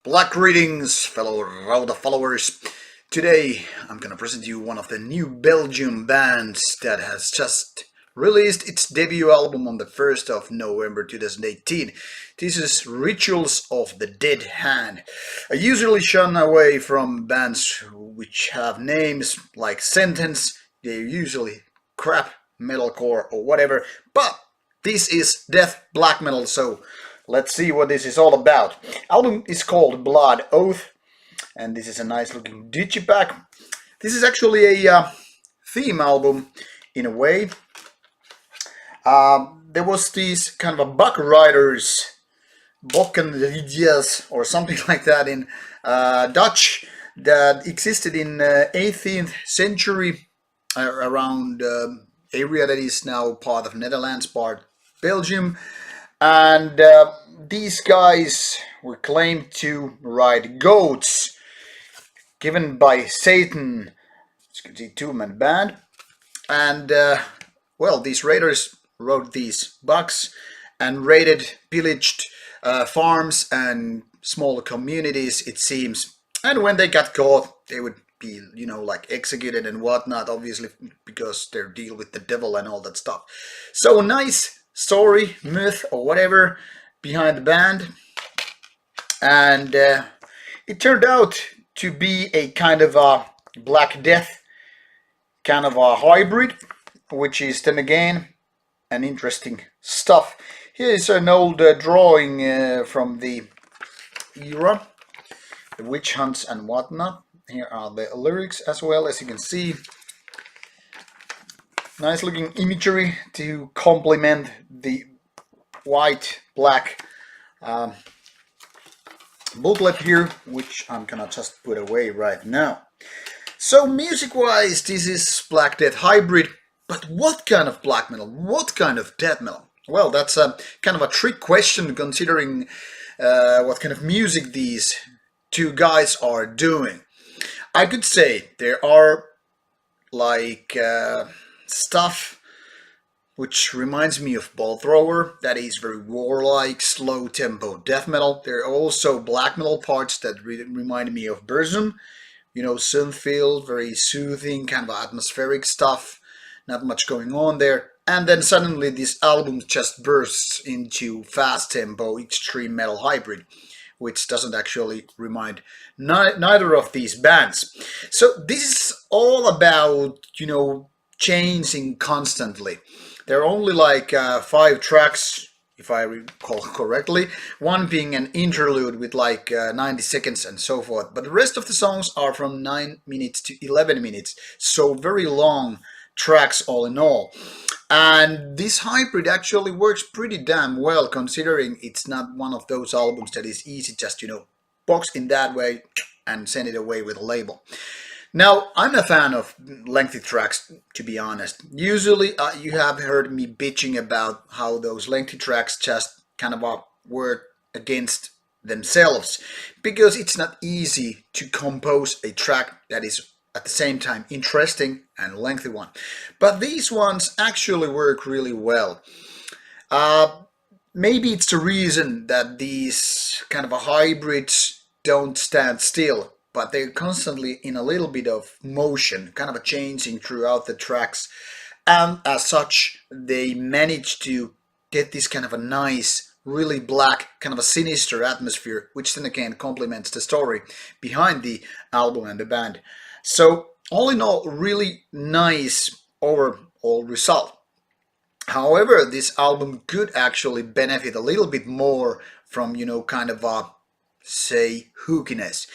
Black greetings, fellow Rauta followers. Today I'm gonna present you one of the new Belgium bands that has just released its debut album on the 1st of November 2018. This is Rituals of the Dead Hand. I usually shun away from bands which have names like Sentence. They're usually crap metalcore or whatever, but this is death black metal, so let's see what this is all about. Album is called Blood Oath, and this is a nice looking digipack. This is actually a theme album in a way. There was this kind of a Buck Riders, Bokkenliedjes, or something like that in Dutch that existed in 18th century around area that is now part of Netherlands, part Belgium. And these guys were claimed to ride goats given by Satan. As you can see, two-man band. And well, these raiders rode these bucks and raided, pillaged farms and small communities, it seems. And when they got caught, they would be, like executed and whatnot, obviously, because they deal with the devil and all that stuff. So nice story, myth, or whatever behind the band. And it turned out to be a kind of a Black Death, kind of a hybrid, which is then again an interesting stuff. Here is an old drawing from the era, the witch hunts and whatnot. Here are the lyrics as well, as you can see. Nice looking imagery to complement the white black booklet here, which I'm gonna just put away right now. So music wise, this is Black Death hybrid, but what kind of black metal? What kind of death metal? Well, that's a kind of a trick question considering what kind of music these two guys are doing. I could say there are like stuff which reminds me of Ball Thrower, that is very warlike, slow tempo death metal. There are also black metal parts that remind me of Burzum, synth feel, very soothing, kind of atmospheric stuff, not much going on there. And then suddenly this album just bursts into fast tempo extreme metal hybrid, which doesn't actually remind neither of these bands. So this is all about, changing constantly. There are only like 5 tracks, if I recall correctly, one being an interlude with like 90 seconds and so forth. But the rest of the songs are from 9 minutes to 11 minutes, so very long tracks all in all. And this hybrid actually works pretty damn well, considering it's not one of those albums that is easy just, box in that way and send it away with a label. Now, I'm a fan of lengthy tracks, to be honest. Usually, you have heard me bitching about how those lengthy tracks just kind of work against themselves, because it's not easy to compose a track that is at the same time interesting and lengthy one. But these ones actually work really well. Maybe it's the reason that these kind of hybrids don't stand still, but they're constantly in a little bit of motion, kind of a changing throughout the tracks. And as such, they manage to get this kind of a nice, really black, kind of a sinister atmosphere, which then again complements the story behind the album and the band. So all in all, really nice overall result. However, this album could actually benefit a little bit more from, kind of a, say, hookiness,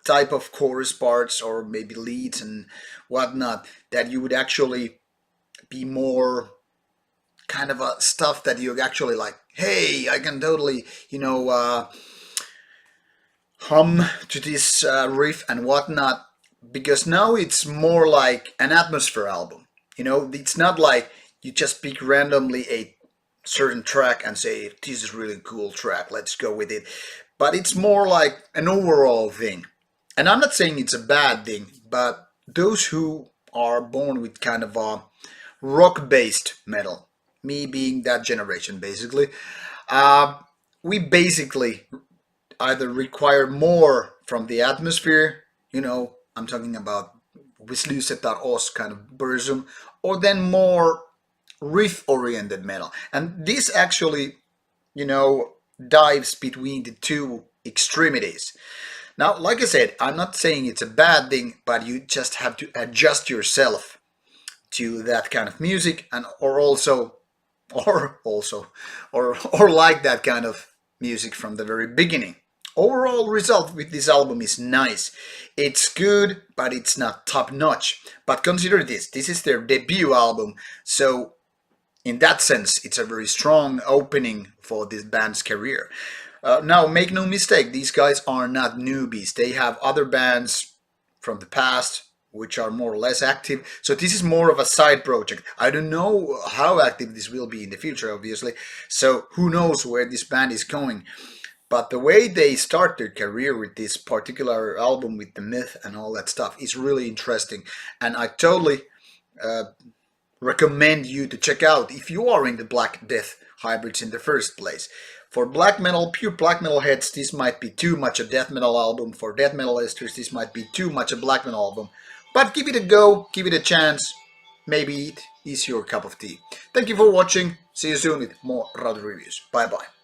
type of chorus parts or maybe leads and whatnot that you would actually be more kind of a stuff that you actually like, hey, I can totally, hum to this riff and whatnot. Because now it's more like an atmosphere album. It's not like you just pick randomly a certain track and say, this is a really cool track, let's go with it. But it's more like an overall thing. And I'm not saying it's a bad thing, but those who are born with kind of a rock-based metal, me being that generation basically, we basically either require more from the atmosphere, I'm talking about Wislusetar Os kind of Burzum, or then more riff-oriented metal. And this actually, you know, dives between the two extremities. Now, like I said, I'm not saying it's a bad thing, but you just have to adjust yourself to that kind of music, and or like that kind of music from the very beginning. Overall result with this album is nice. It's good, but it's not top notch. But consider this is their debut album, so in that sense, it's a very strong opening for this band's career. Now, make no mistake, these guys are not newbies. They have other bands from the past which are more or less active. So this is more of a side project. I don't know how active this will be in the future, obviously. So who knows where this band is going. But the way they start their career with this particular album with the myth and all that stuff is really interesting. And I totally recommend you to check out if you are in the Black Death hybrids in the first place. For black metal, pure black metal heads, this might be too much a death metal album. For death metalisters, this might be too much a black metal album. But give it a go, give it a chance. Maybe it is your cup of tea. Thank you for watching. See you soon with more Rauta reviews. Bye bye.